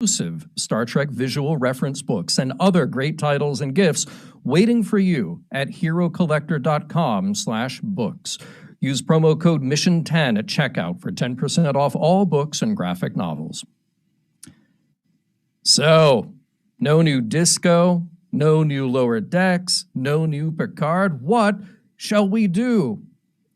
exclusive Star Trek visual reference books and other great titles and gifts waiting for you at herocollector.com/books. Use promo code MISSION10 at checkout for 10% off all books and graphic novels. So, no new Disco, no new Lower Decks, no new Picard. What shall we do?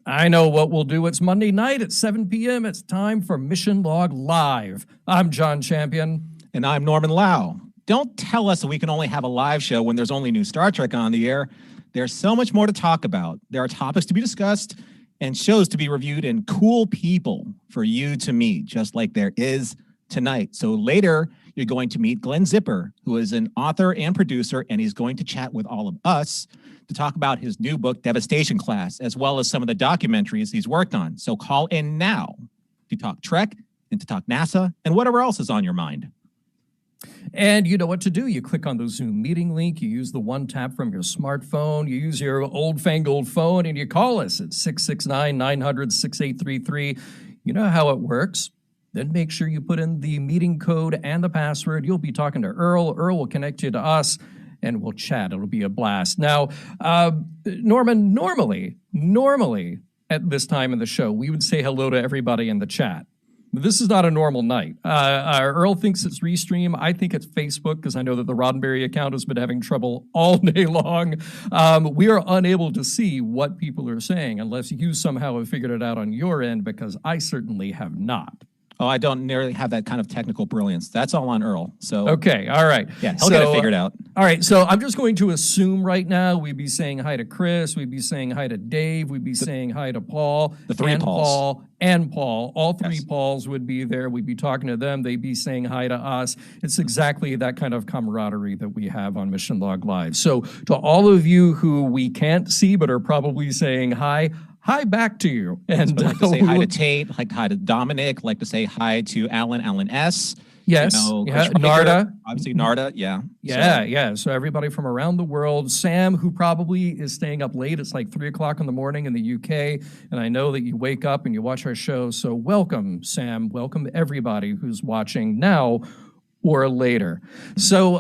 I know what we'll do. It's Monday night at 7 p.m. It's time for Mission Log Live. I'm John Champion. And I'm Norman Lau. Don't tell us that we can only have a live show when there's only new Star Trek on the air. There's so much more to talk about. There are topics to be discussed and shows to be reviewed and cool people for you to meet, just like there is tonight. So later, you're going to meet Glen Zipper, who is an author and producer, and he's going to chat with all of us to talk about his new book, Devastation Class, as well as some of the documentaries he's worked on. So call in now to talk Trek and to talk NASA and whatever else is on your mind. And you know what to do. You click on the Zoom meeting link, you use the one tap from your smartphone, you use your old-fangled phone, and you call us at 669-900-6833. You know how it works. Then make sure you put in the meeting code and the password. You'll be talking to Earl. Earl will connect you to us, and we'll chat. It'll be a blast. Now, Norman, normally at this time in the show, we would say hello to everybody in the chat. But this is not a normal night. Earl thinks it's Restream. I think it's Facebook because I know that the Roddenberry account has been having trouble all day long. We are unable to see what people are saying unless you somehow have figured it out on your end, because I certainly have not. Oh, I don't nearly have that kind of technical brilliance. That's all on Earl. So okay, all right. Yeah, he'll get it figured out. All right, so I'm just going to assume right now we'd be saying hi to Chris, we'd be saying hi to Dave, we'd be saying hi to Paul. The three and Pauls. Paul and Paul. All three Yes. Pauls would be there. We'd be talking to them. They'd be saying hi to us. It's exactly that kind of camaraderie that we have on Mission Log Live. So to all of you who we can't see but are probably saying hi back to you. And I'd like to say hi to Tate, like hi to Dominic, like to say hi to Alan S. Yes, Narda. Obviously, Narda, yeah. Yeah. So everybody from around the world. Sam, who probably is staying up late. It's like 3 o'clock in the morning in the UK. And I know that you wake up and you watch our show. So welcome, Sam. Welcome everybody who's watching now or later. So,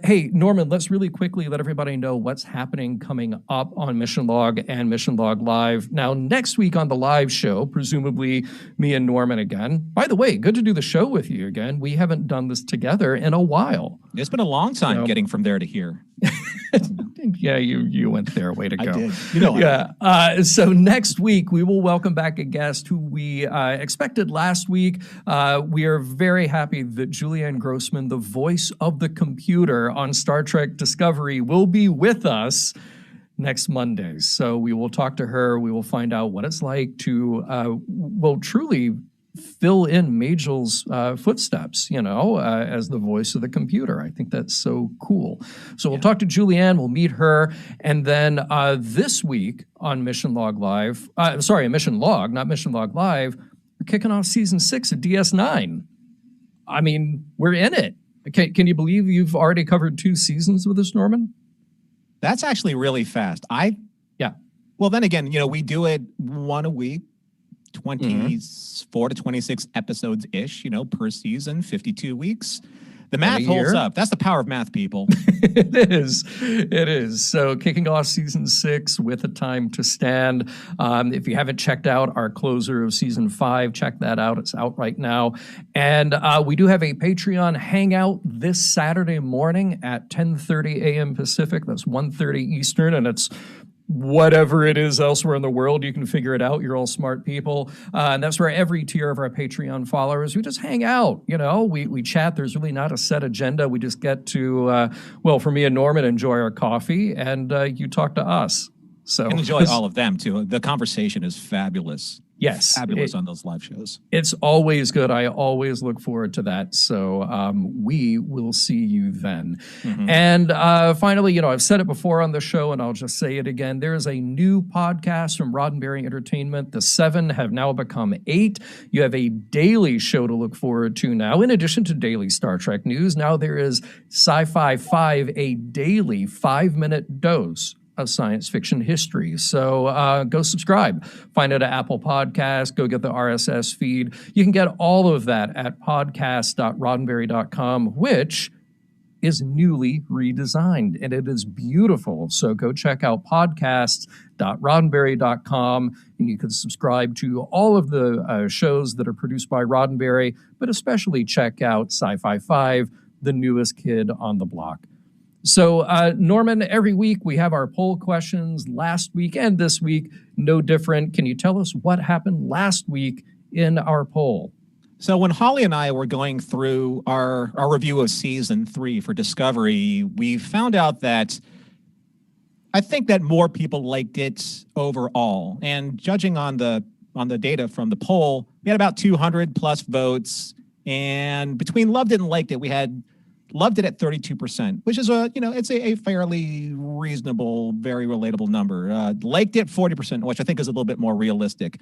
hey, Norman, let's really quickly let everybody know what's happening coming up on Mission Log and Mission Log Live. Now, next week on the live show, presumably me and Norman again. By the way, good to do the show with you again. We haven't done this together in a while. It's been a long time getting from there to here. Yeah, you went there. Way to go. I did. You know. Yeah. So next week, we will welcome back a guest who we expected last week. We are very happy that Julianne Grossman, the voice of the computer on Star Trek Discovery, will be with us next Monday. So we will talk to her. We will find out what it's like to, truly fill in Majel's footsteps, as the voice of the computer. I think that's so cool. So we'll talk to Julianne, we'll meet her, and then this week on Mission Log Live, Mission Log, not Mission Log Live, we're kicking off season 6 of DS9. I mean, we're in it. Can you believe you've already covered 2 seasons with us, Norman? That's actually really fast. Well, then again, we do it one a week. 24 to 26 episodes-ish, per season, 52 weeks. The math holds up. That's the power of math, people. It is. So kicking off season 6 with A Time to Stand. If you haven't checked out our closer of season 5, check that out. It's out right now. And we do have a Patreon hangout this Saturday morning at 10:30 a.m. Pacific. That's 1:30 Eastern, and it's whatever it is elsewhere in the world, you can figure it out. You're all smart people. And that's where every tier of our Patreon followers, we just hang out, we chat. There's really not a set agenda. We just get to, for me and Norman, enjoy our coffee, and you talk to us. So and enjoy all of them too. The conversation is fabulous. Yes. Fabulous on those live shows. It's always good. I always look forward to that. So we will see you then. And finally, I've said it before on the show, and I'll just say it again. There is a new podcast from Roddenberry Entertainment. The 7 have now become 8. You have a daily show to look forward to now. In addition to daily Star Trek news, now there is Sci-Fi 5, a daily 5-minute dose of science fiction history. So go subscribe. Find it at Apple Podcasts. Go get the RSS feed. You can get all of that at podcast.roddenberry.com, which is newly redesigned, and it is beautiful. So go check out podcasts.roddenberry.com, and you can subscribe to all of the shows that are produced by Roddenberry, but especially check out Sci-Fi 5, the newest kid on the block. So, Norman, every week we have our poll questions. Last week and this week, no different. Can you tell us what happened last week in our poll? So when Holly and I were going through our review of season 3 for Discovery, we found out that I think that more people liked it overall. And judging on the data from the poll, we had about 200 plus votes. And between loved it and liked it, we had loved it at 32%, which is it's a fairly reasonable, very relatable number. Liked it 40%, which I think is a little bit more realistic.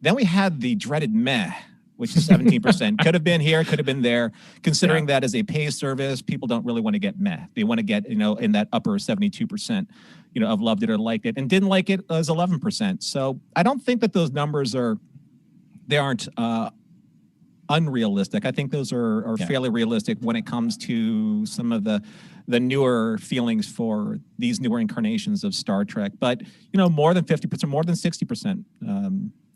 Then we had the dreaded meh, which is 17%. Could have been here, could have been there. Considering that as a pay service, people don't really want to get meh. They want to get, in that upper 72%, of loved it or liked it. And didn't like it as 11%. So I don't think that those numbers aren't unrealistic. I think those are fairly realistic when it comes to some of the newer feelings for these newer incarnations of Star Trek. But, more than 50%, more than 60%,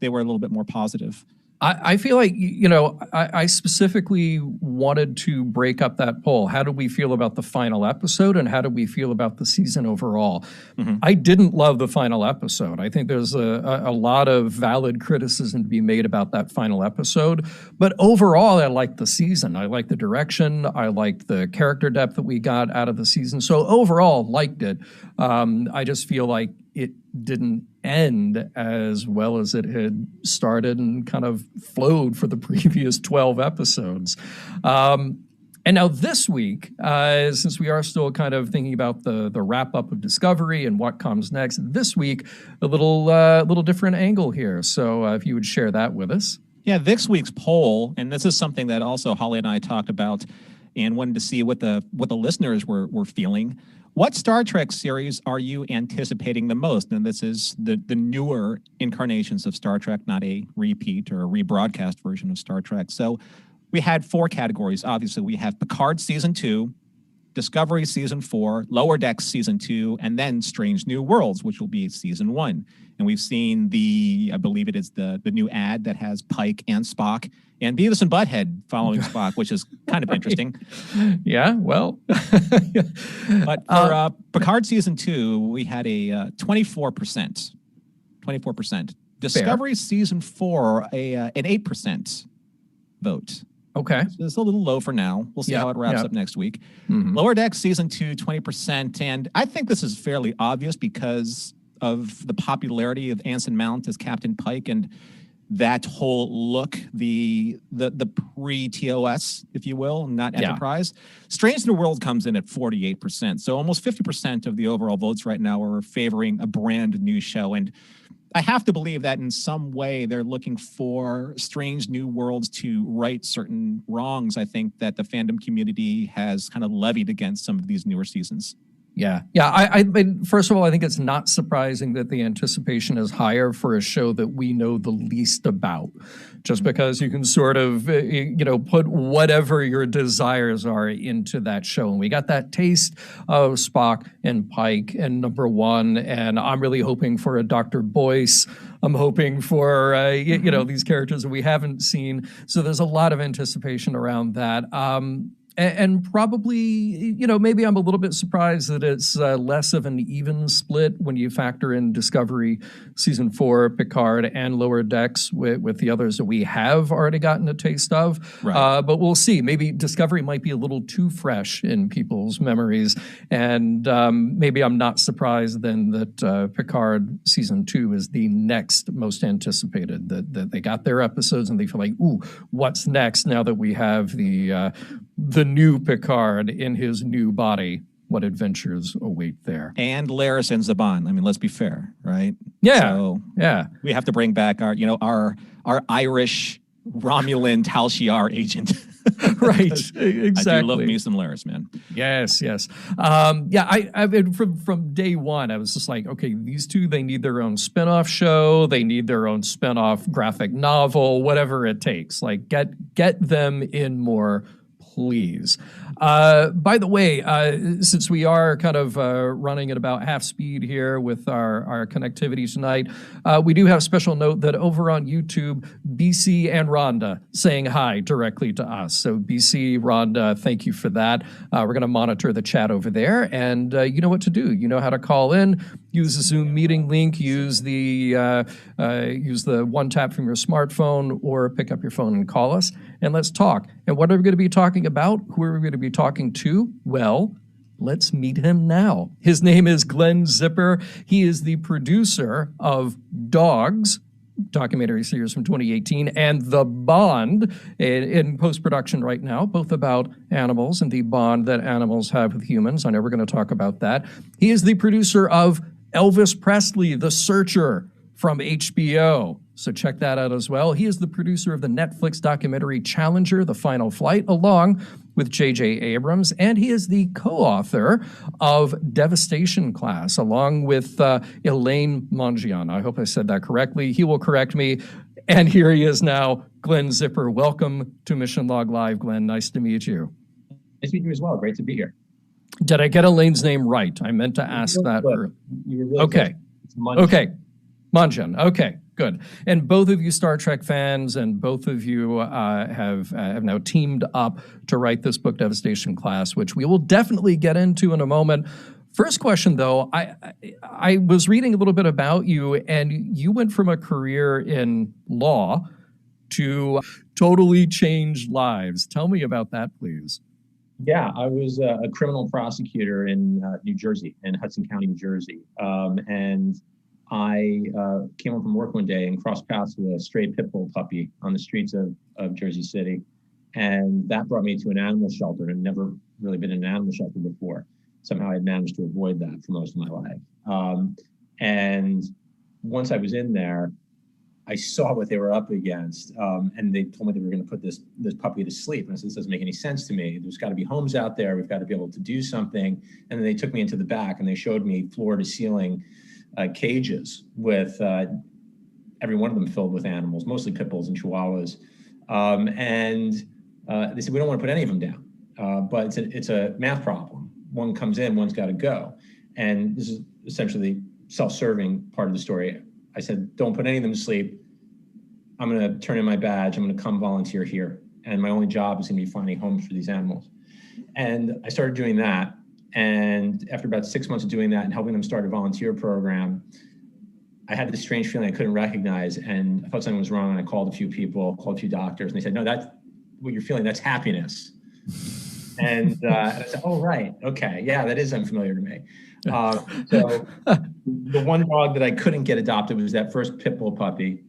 they were a little bit more positive. I feel like, I specifically wanted to break up that poll. How did we feel about the final episode, and how did we feel about the season overall? Mm-hmm. I didn't love the final episode. I think there's a lot of valid criticism to be made about that final episode. But overall, I liked the season. I liked the direction. I liked the character depth that we got out of the season. So overall, liked it. I just feel like it didn't end as well as it had started and kind of flowed for the previous 12 episodes. And now this week, since we are still kind of thinking about the wrap-up of Discovery and what comes next, this week, a little different angle here. So if you would share that with us. Yeah, this week's poll, and this is something that also Holly and I talked about and wanted to see what the listeners were feeling. What Star Trek series are you anticipating the most? And this is the newer incarnations of Star Trek, not a repeat or a rebroadcast version of Star Trek. So we had 4 categories. Obviously, we have Picard Season 2, Discovery Season 4, Lower Decks Season 2, and then Strange New Worlds, which will be Season 1. And we've seen I believe it is the new ad that has Pike and Spock and Beavis and Butthead following Spock, which is kind of interesting. Yeah, well. But for Picard Season 2, we had a 24%. 24%. Discovery Season 4, an 8% vote. Okay. So it's a little low for now. We'll see how it wraps up next week. Mm-hmm. Lower Decks Season 2, 20%. And I think this is fairly obvious because of the popularity of Anson Mount as Captain Pike and that whole look, the pre-TOS, if you will, not Enterprise. Strange New World comes in at 48%. So almost 50% of the overall votes right now are favoring a brand new show. And I have to believe that in some way they're looking for Strange New Worlds to right certain wrongs, I think, that the fandom community has kind of levied against some of these newer seasons. Yeah. I mean, first of all, I think it's not surprising that the anticipation is higher for a show that we know the least about, just because you can sort of, put whatever your desires are into that show. And we got that taste of Spock and Pike and Number One, and I'm really hoping for a Dr. Boyce. I'm hoping for, these characters that we haven't seen. So there's a lot of anticipation around that. And probably, maybe I'm a little bit surprised that it's less of an even split when you factor in Discovery Season 4, Picard, and Lower Decks with the others that we have already gotten a taste of. Right. But we'll see. Maybe Discovery might be a little too fresh in people's memories. And maybe I'm not surprised then that Picard Season 2 is the next most anticipated, that they got their episodes and they feel like, ooh, what's next now that we have the new Picard in his new body? What adventures await there? And Laris and Zhaban. I mean, let's be fair, right? Yeah. So we have to bring back our Irish Romulan Tal Shiar agent. Right, I do love me exactly. some Laris, man. Yes, yes. Yeah, I've been from day one, I was just like, okay, these two, they need their own spin-off show, they need their own spin-off graphic novel, whatever it takes. Like, get them in more, please. By the way, since we are kind of running at about half speed here with our connectivity tonight, we do have a special note that over on YouTube, BC and Rhonda saying hi directly to us. So BC, Rhonda, thank you for that. We're going to monitor the chat over there, and you know what to do. You know how to call in. Use the Zoom meeting link. Use the one tap from your smartphone, or pick up your phone and call us, and let's talk. And what are we going to be talking about? Who are we going to be talking to? Well, let's meet him now. His name is Glen Zipper. He is the producer of Dogs, documentary series from 2018, and The Bond in post-production right now, both about animals and the bond that animals have with humans. I know we're going to talk about that. He is the producer of Elvis Presley, The Searcher from HBO. So check that out as well. He is the producer of the Netflix documentary Challenger, The Final Flight, along with J.J. Abrams, and he is the co-author of Devastation Class, along with Elaine Mongian. I hope I said that correctly. He will correct me. And here he is now, Glen Zipper. Welcome to Mission Log Live, Glen. Nice to meet you. Nice to meet you as well. Great to be here. Did I get Elaine's name right? I meant to ask that. You were really okay. Okay. Mongian. Okay. Good. And both of you Star Trek fans, and both of you have now teamed up to write this book, Devastation Class, which we will definitely get into in a moment. First question, though, I was reading a little bit about you, and you went from a career in law to totally changed lives. Tell me about that, please. Yeah, I was a criminal prosecutor in New Jersey, in Hudson County, New Jersey. And I came home from work one day and crossed paths with a stray pit bull puppy on the streets of Jersey City. And that brought me to an animal shelter. I'd never really been in an animal shelter before. Somehow I'd managed to avoid that for most of my life. And once I was in there, I saw what they were up against. And they told me they were going to put this puppy to sleep. And I said, this doesn't make any sense to me. There's got to be homes out there. We've got to be able to do something. And then they took me into the back and they showed me floor to ceiling cages with every one of them filled with animals, mostly pit bulls and chihuahuas. And they said, we don't want to put any of them down, but it's a math problem. One comes in, one's got to go. And this is essentially the self-serving part of the story. I said, don't put any of them to sleep. I'm going to turn in my badge. I'm going to come volunteer here. And my only job is going to be finding homes for these animals. And I started doing that. And after about 6 months of doing that and helping them start a volunteer program, I had this strange feeling I couldn't recognize. And I thought something was wrong. And I called a few people, called a few doctors. And they said, no, that's what you're feeling. That's happiness. And I said, oh, right. Okay. Yeah, that is unfamiliar to me. So the one dog that I couldn't get adopted was that first pit bull puppy.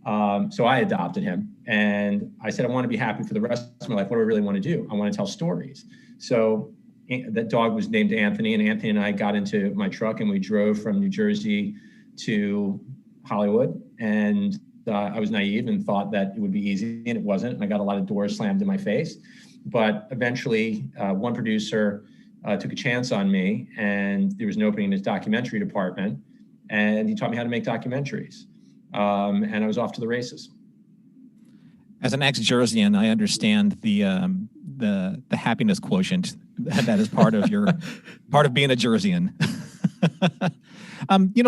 So I adopted him. And I said, I want to be happy for the rest of my life. What do I really want to do? I want to tell stories. So that dog was named Anthony, and Anthony and I got into my truck and we drove from New Jersey to Hollywood. And I was naive and thought that it would be easy, and it wasn't. And I got a lot of doors slammed in my face. But eventually, one producer took a chance on me, and there was an opening in his documentary department, and he taught me how to make documentaries. And I was off to the races. As an ex-Jerseyan, I understand the happiness quotient that is part of your part of being a Jerseyan.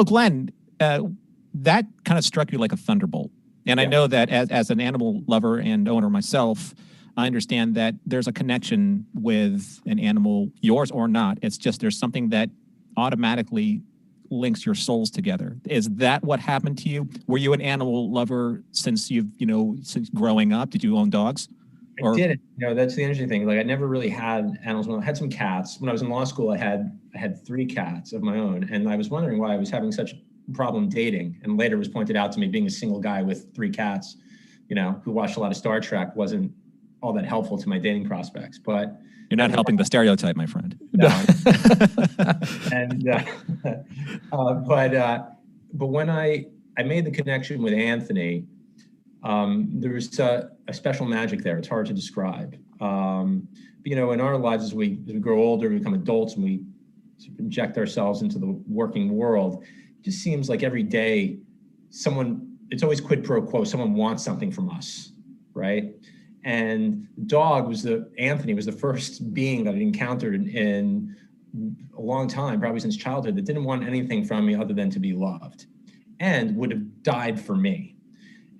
Glen, that kind of struck you like a thunderbolt. And I know that as an animal lover and owner myself, I understand that there's a connection with an animal, yours or not. It's just there's something that automatically links your souls together. Is that what happened to you? Were you an animal lover since since growing up? Did you own dogs? I didn't. That's the interesting thing. Like, I never really had animals. I had some cats. When I was in law school, I had 3 cats of my own, and I was wondering why I was having such a problem dating. And later it was pointed out to me, being a single guy with 3 cats, who watched a lot of Star Trek, wasn't all that helpful to my dating prospects. But you're not helping the stereotype, my friend. No. And but when I made the connection with Anthony, there was a special magic there. It's hard to describe. But, in our lives, as we grow older, we become adults, and we inject ourselves into the working world, it just seems like every day it's always quid pro quo. Someone wants something from us, right? And Anthony was the first being that I encountered in a long time, probably since childhood, that didn't want anything from me other than to be loved, and would have died for me.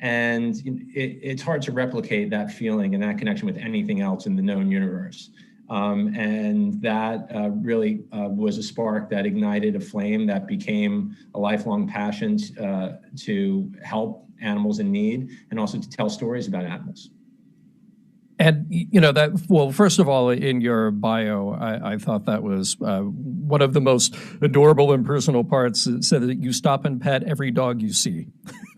And it's hard to replicate that feeling and that connection with anything else in the known universe. And that really was a spark that ignited a flame that became a lifelong passion to help animals in need, and also to tell stories about animals. And first of all, in your bio, I thought that was one of the most adorable and personal parts. It said that you stop and pet every dog you see.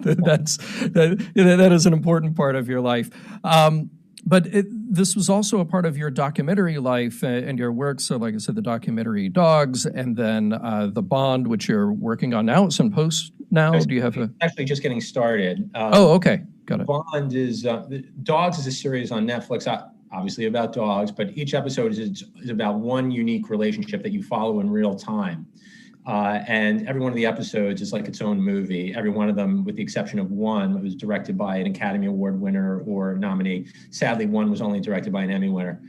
That is an important part of your life. But this was also a part of your documentary life and your work. So, like I said, the documentary Dogs, and then The Bond, which you're working on now. It's in post now. Do you have actually just getting started? Okay. Got it. Bond is Dogs is a series on Netflix, obviously about dogs, but each episode is about one unique relationship that you follow in real time. And every one of the episodes is like its own movie. Every one of them, with the exception of one, that was directed by an Academy Award winner or nominee. Sadly, one was only directed by an Emmy winner.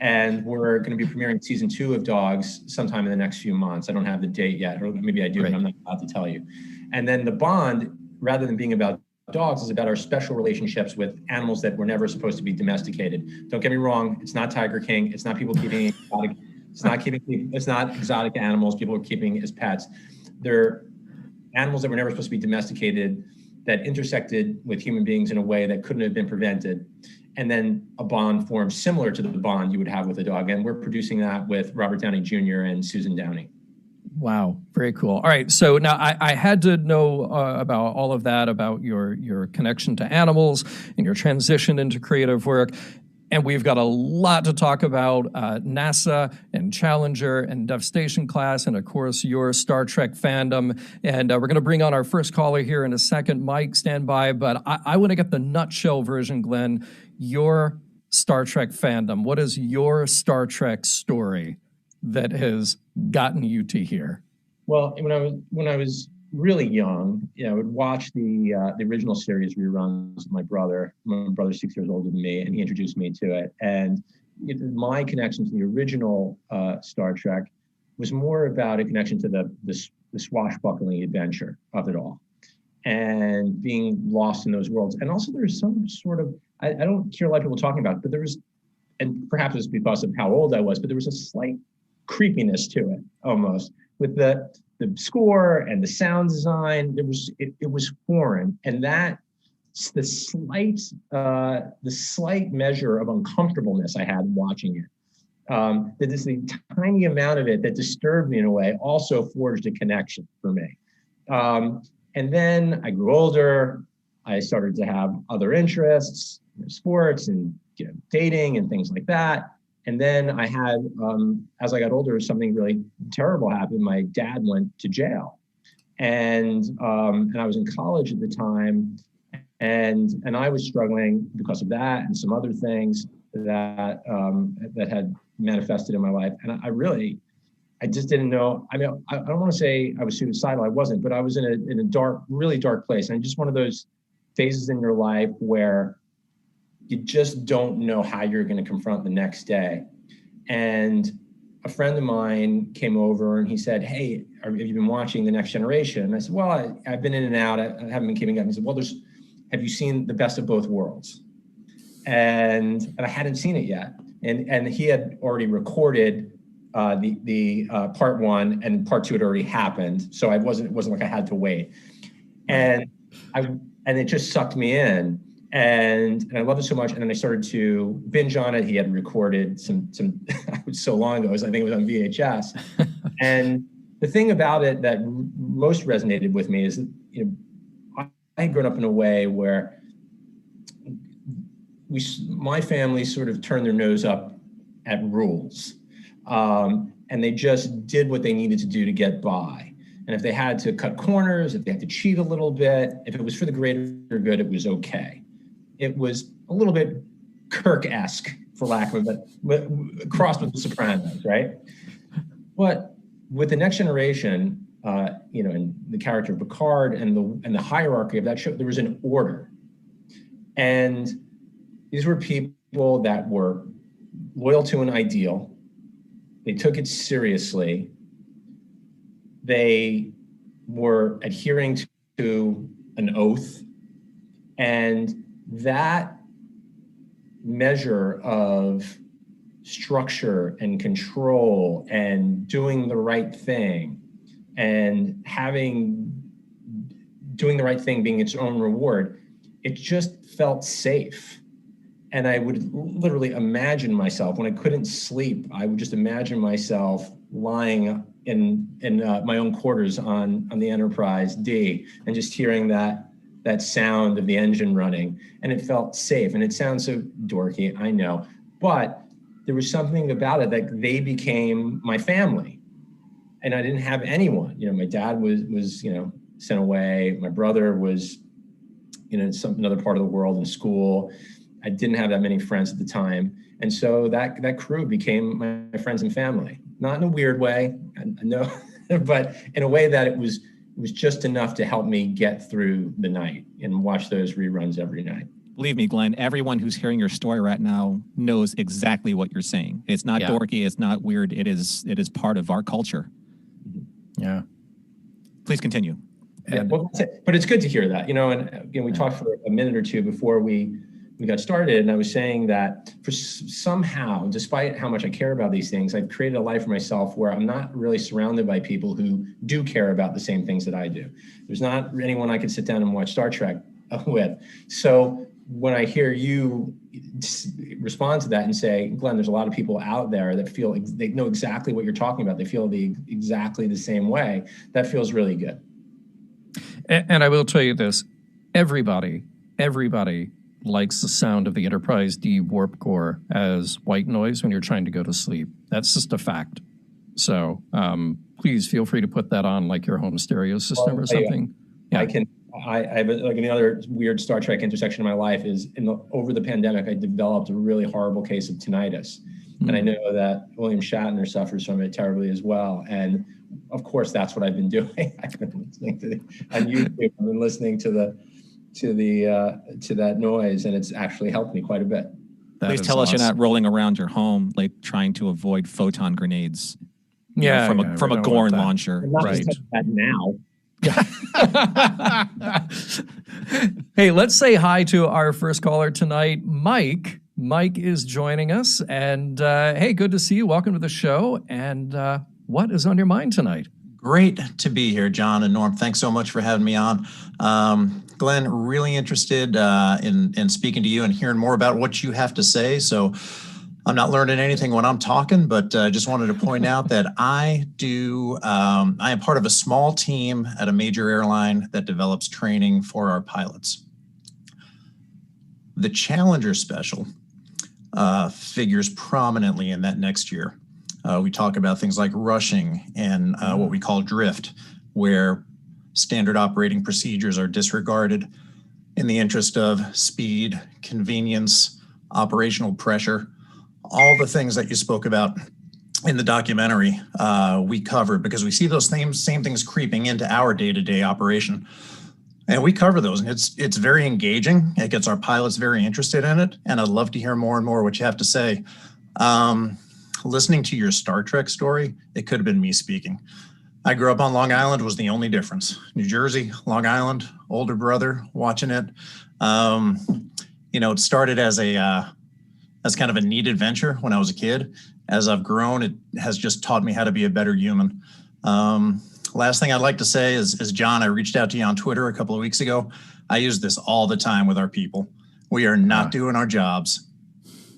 And we're going to be premiering season 2 of Dogs sometime in the next few months. I don't have the date yet, or maybe I do, but I'm not allowed to tell you. And then The Bond, rather than being about dogs, is about our special relationships with animals that were never supposed to be domesticated. Don't get me wrong, it's not Tiger King, it's not people keeping exotic, it's not exotic animals people are keeping as pets. They're animals that were never supposed to be domesticated, that intersected with human beings in a way that couldn't have been prevented. And then a bond formed similar to the bond you would have with a dog. And we're producing that with Robert Downey Jr. and Susan Downey. Wow, very cool. All right, so now I had to know about all of that, about your connection to animals and your transition into creative work. And we've got a lot to talk about, NASA and Challenger and Devastation Class, and of course your Star Trek fandom. And we're going to bring on our first caller here in a second. Mike, stand by. But I want to get the nutshell version, Glenn. Your Star Trek fandom. What is your Star Trek story that has gotten you to here? Well, when I was really young, I would watch the original series reruns with my brother. My brother's 6 years older than me, and he introduced me to it. And my connection to the original Star Trek was more about a connection to the swashbuckling adventure of it all, and being lost in those worlds. And also, there's some sort of, I don't hear a lot of people talking about it, but there was, and perhaps it's because of how old I was, but there was a slight creepiness to it, almost, with the score and the sound design. It was foreign, and that the slight measure of uncomfortableness I had watching it, that is the tiny amount of it that disturbed me in a way, also forged a connection for me. And then I grew older. I started to have other interests, sports and dating and things like that. And then I had, as I got older, something really terrible happened. My dad went to jail, and I was in college at the time, and I was struggling because of that and some other things that had manifested in my life. And I just didn't know. I mean, I don't want to say I was suicidal. I wasn't, but I was in a dark, really dark place. And just one of those phases in your life where you just don't know how you're going to confront the next day. And a friend of mine came over and he said, "Hey, have you been watching The Next Generation?" And I said, "Well, I've been in and out. I haven't been keeping up." And he said, "Well, have you seen The Best of Both Worlds?" And I hadn't seen it yet. And he had already recorded the part 1, and part 2 had already happened. So it wasn't like I had to wait. And it just sucked me in. And I loved it so much. And then I started to binge on it. He had recorded some so long ago, I think it was on VHS. And the thing about it that most resonated with me is that, I had grown up in a way where my family sort of turned their nose up at rules. And they just did what they needed to do to get by. And if they had to cut corners, if they had to cheat a little bit, if it was for the greater good, it was okay. It was a little bit Kirk-esque, for lack of a better, crossed with The Sopranos, right? But with the Next Generation, and the character of Picard and the hierarchy of that show, there was an order, and these were people that were loyal to an ideal. They took it seriously. They were adhering to an oath, and that measure of structure and control and doing the right thing and doing the right thing being its own reward, it just felt safe. And I would literally imagine myself, when I couldn't sleep, I would just imagine myself lying in my own quarters on the Enterprise D and just hearing that sound of the engine running, and it felt safe. And it sounds so dorky, I know, but there was something about it that they became my family, and I didn't have anyone. My dad was sent away. My brother was in another part of the world in school. I didn't have that many friends at the time, and so that crew became my friends and family. Not in a weird way, I know, but in a way that it was just enough to help me get through the night and watch those reruns every night. Believe me, Glenn, everyone who's hearing your story right now knows exactly what you're saying. It's not dorky. It's not weird. It is part of our culture. Yeah. Please continue. But it's good to hear that, and we talked for a minute or two before we got started, and I was saying that somehow, despite how much I care about these things, I've created a life for myself where I'm not really surrounded by people who do care about the same things that I do. There's not anyone I could sit down and watch Star Trek with. So when I hear you respond to that and say, Glenn, there's a lot of people out there that feel they know exactly what you're talking about. They feel exactly the same way. That feels really good. And I will tell you this, everybody likes the sound of the Enterprise D warp core as white noise when you're trying to go to sleep. That's just a fact. So please feel free to put that on like your home stereo system or something. Yeah. I have another weird Star Trek intersection in my life is over the pandemic, I developed a really horrible case of tinnitus. And I know that William Shatner suffers from it terribly as well. And of course, that's what I've been doing. I've been listening on YouTube. I've been listening to that noise, and it's actually helped me quite a bit. Please tell us you're not rolling around your home like trying to avoid photon grenades. From a Gorn launcher. I'm not just that now. Hey, let's say hi to our first caller tonight, Mike. Mike is joining us, and hey, good to see you. Welcome to the show. And what is on your mind tonight? Great to be here, John and Norm. Thanks so much for having me on. Glenn, really interested in speaking to you and hearing more about what you have to say. So I'm not learning anything when I'm talking, but just wanted to point out that I am part of a small team at a major airline that develops training for our pilots. The Challenger Special figures prominently in that next year. We talk about things like rushing and what we call drift, where standard operating procedures are disregarded in the interest of speed, convenience, operational pressure. All the things that you spoke about in the documentary, we covered because we see those same things creeping into our day-to-day operation. And we cover those, and it's very engaging. It gets our pilots very interested in it, and I'd love to hear more and more what you have to say. Listening to your Star Trek story, it could have been me speaking. I grew up on Long Island, was the only difference. New Jersey, Long Island, older brother watching it. It started as kind of a neat adventure when I was a kid. As I've grown, it has just taught me how to be a better human. Last thing I'd like to say is John, I reached out to you on Twitter a couple of weeks ago. I use this all the time with our people. We are not doing our jobs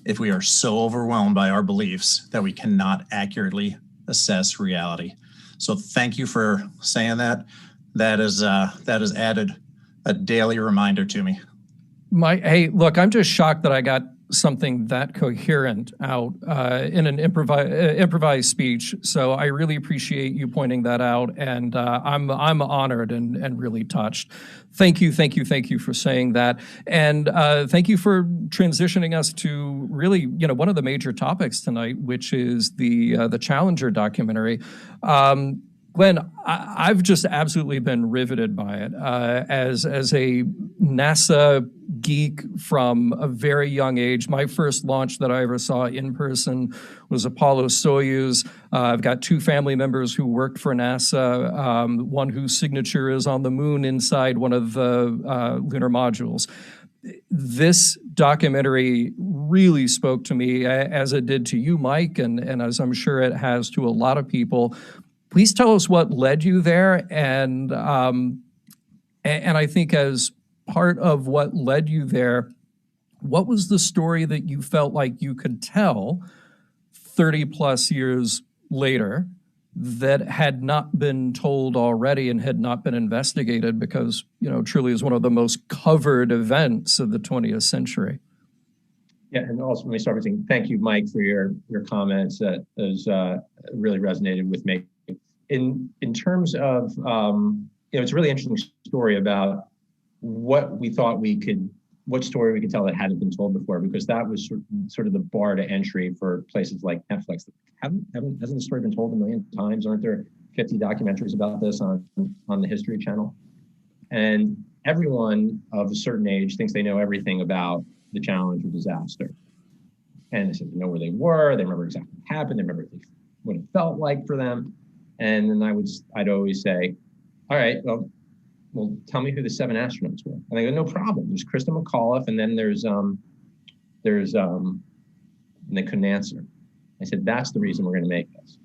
if we are so overwhelmed by our beliefs that we cannot accurately assess reality. So thank you for saying that. That has added a daily reminder to me. Hey, look, I'm just shocked that I got something that coherent out in an improvised speech. So I really appreciate you pointing that out, and I'm honored and really touched. Thank you for saying that, and thank you for transitioning us to really, one of the major topics tonight, which is the Challenger documentary. Glenn, I've just absolutely been riveted by it. As a NASA geek from a very young age, my first launch that I ever saw in person was Apollo-Soyuz. I've got two family members who worked for NASA, one whose signature is on the moon inside one of the lunar modules. This documentary really spoke to me, as it did to you, Mike, and as I'm sure it has to a lot of people. Please tell us what led you there, and I think as part of what led you there, what was the story that you felt like you could tell 30 plus years later that had not been told already and had not been investigated, because truly is one of the most covered events of the 20th century? Yeah, and also let me start by saying thank you, Mike, for your comments. That those really resonated with me. In terms of, it's a really interesting story about what we thought what story we could tell that hadn't been told before, because that was sort of the bar to entry for places like Netflix. Hasn't the story been told a million times? Aren't there 50 documentaries about this on the History Channel? And everyone of a certain age thinks they know everything about the Challenger disaster. And they said they know where they were, they remember exactly what happened, they remember what it felt like for them. And then I'd always say, all right, well, tell me who the 7 astronauts were. And they go, no problem. There's Krista McAuliffe, and then and they couldn't answer. I said, that's the reason we're going to make this.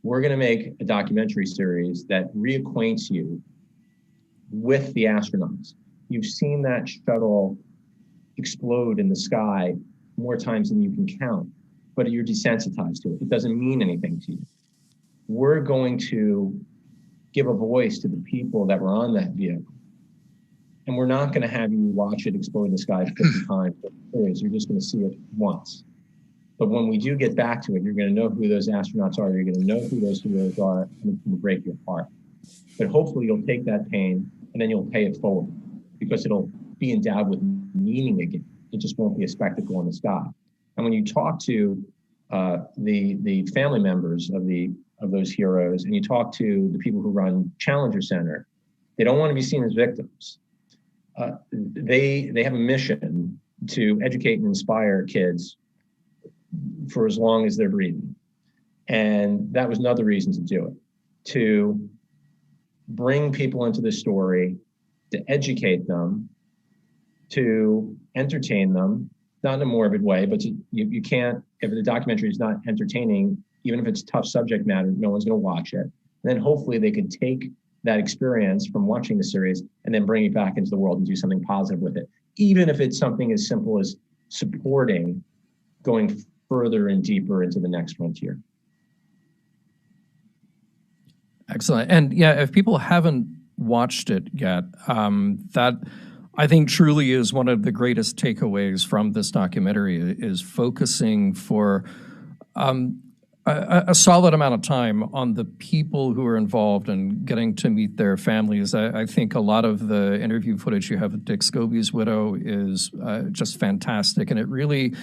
We're going to make a documentary series that reacquaints you with the astronauts. You've seen that shuttle explode in the sky more times than you can count, but you're desensitized to it. It doesn't mean anything to you. We're going to give a voice to the people that were on that vehicle. And we're not going to have you watch it explode in the sky 50 times. You're just going to see it once. But when we do get back to it, you're going to know who those astronauts are. You're going to know who those heroes are, and it's going to break your heart. But hopefully you'll take that pain and then you'll pay it forward, because it'll be endowed with meaning again. It just won't be a spectacle in the sky. And when you talk to the family members of those heroes, and you talk to the people who run Challenger Center, they don't want to be seen as victims. They have a mission to educate and inspire kids for as long as they're breathing. And that was another reason to do it, to bring people into the story, to educate them, to entertain them, not in a morbid way, but you can't, if the documentary is not entertaining, even if it's tough subject matter, no one's going to watch it. And then hopefully they could take that experience from watching the series and then bring it back into the world and do something positive with it, even if it's something as simple as supporting going further and deeper into the next frontier. Excellent. And yeah, if people haven't watched it yet, that I think truly is one of the greatest takeaways from this documentary, is focusing for a solid amount of time on the people who are involved and getting to meet their families. I think a lot of the interview footage you have with Dick Scobie's widow is just fantastic, and it really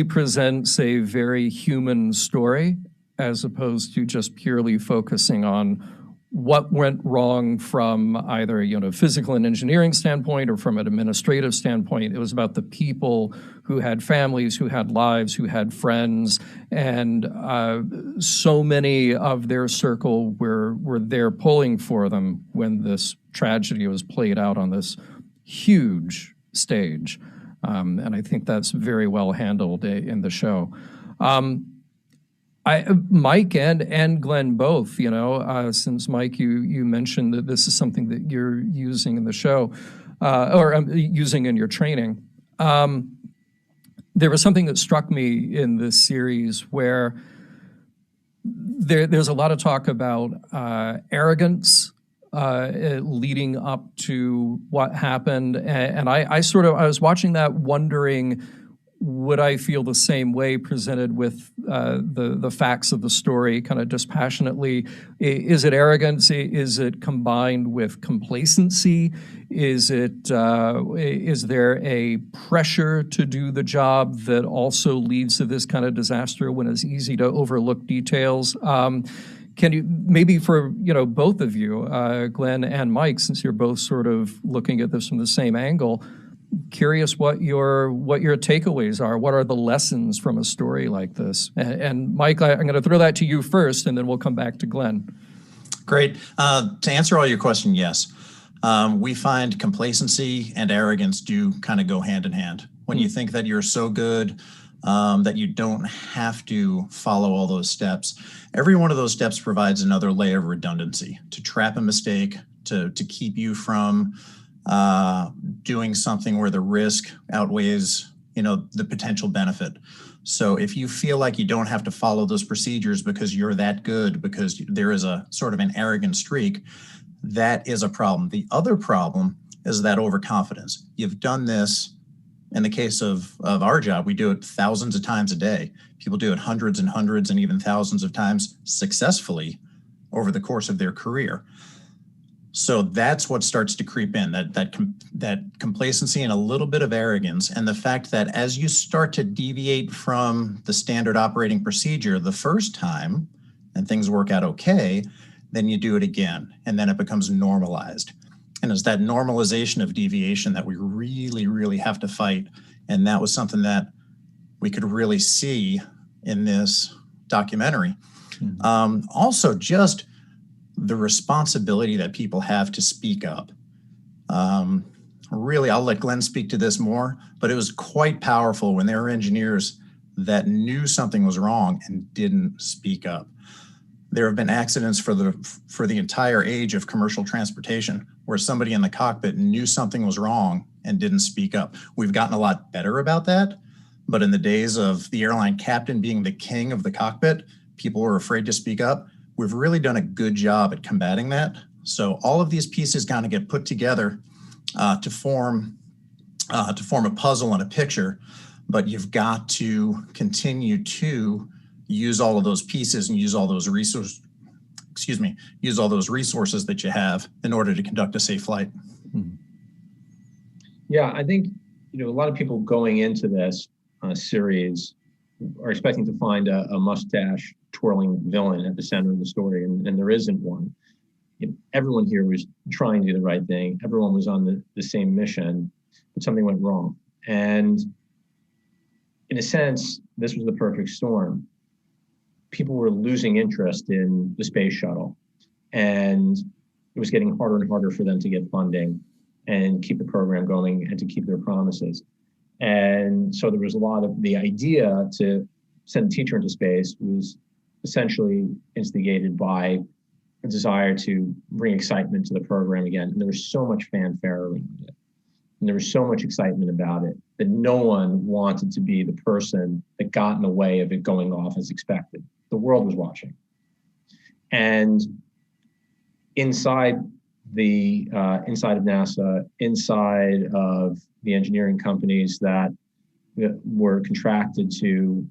presents a very human story, as opposed to just purely focusing on what went wrong from either a physical and engineering standpoint or from an administrative standpoint. It was about the people who had families, who had lives, who had friends, and so many of their circle were there pulling for them when this tragedy was played out on this huge stage. And I think that's very well handled in the show. Mike and Glenn both, since Mike, you mentioned that this is something that you're using in the show, or using in your training. There was something that struck me in this series where there's a lot of talk about arrogance leading up to what happened, and I was watching that wondering, would I feel the same way presented with the facts of the story kind of dispassionately? Is it arrogance? Is it combined with complacency? Is there a pressure to do the job that also leads to this kind of disaster when it's easy to overlook details? Can you, maybe for both of you, Glenn and Mike, since you're both sort of looking at this from the same angle, curious what your takeaways are. What are the lessons from a story like this? And Mike, I'm going to throw that to you first, and then we'll come back to Glenn. Great. To answer all your question, yes. We find complacency and arrogance do kind of go hand in hand. When you think that you're so good that you don't have to follow all those steps, every one of those steps provides another layer of redundancy to trap a mistake, to keep you from doing something where the risk outweighs, the potential benefit. So if you feel like you don't have to follow those procedures because you're that good, because there is a sort of an arrogant streak, that is a problem. The other problem is that overconfidence. You've done this. In the case of our job, we do it thousands of times a day. People do it hundreds and hundreds and even thousands of times successfully over the course of their career. So that's what starts to creep in, that complacency and a little bit of arrogance, and the fact that as you start to deviate from the standard operating procedure the first time and things work out okay, then you do it again, and then it becomes normalized. And it's that normalization of deviation that we really, really have to fight. And that was something that we could really see in this documentary. Mm-hmm. Also, just the responsibility that people have to speak up. Really, I'll let Glenn speak to this more, but it was quite powerful when there were engineers that knew something was wrong and didn't speak up. There have been accidents for the entire age of commercial transportation where somebody in the cockpit knew something was wrong and didn't speak up. We've gotten a lot better about that, but in the days of the airline captain being the king of the cockpit, people were afraid to speak up. We've really done a good job at combating that. So all of these pieces kind of get put together to form a puzzle and a picture, but you've got to continue to use all of those pieces and use all those resources that you have in order to conduct a safe flight. Yeah, I think a lot of people going into this series are expecting to find a mustache twirling villain at the center of the story, and there isn't one. Everyone here was trying to do the right thing. Everyone was on the same mission, but something went wrong. And in a sense, this was the perfect storm. People were losing interest in the space shuttle, and it was getting harder and harder for them to get funding and keep the program going and to keep their promises. And so there was a lot of the idea to send a teacher into space was essentially instigated by a desire to bring excitement to the program again. And there was so much fanfare around it. And there was so much excitement about it that no one wanted to be the person that got in the way of it going off as expected. The world was watching. And inside of NASA, inside of the engineering companies that were contracted to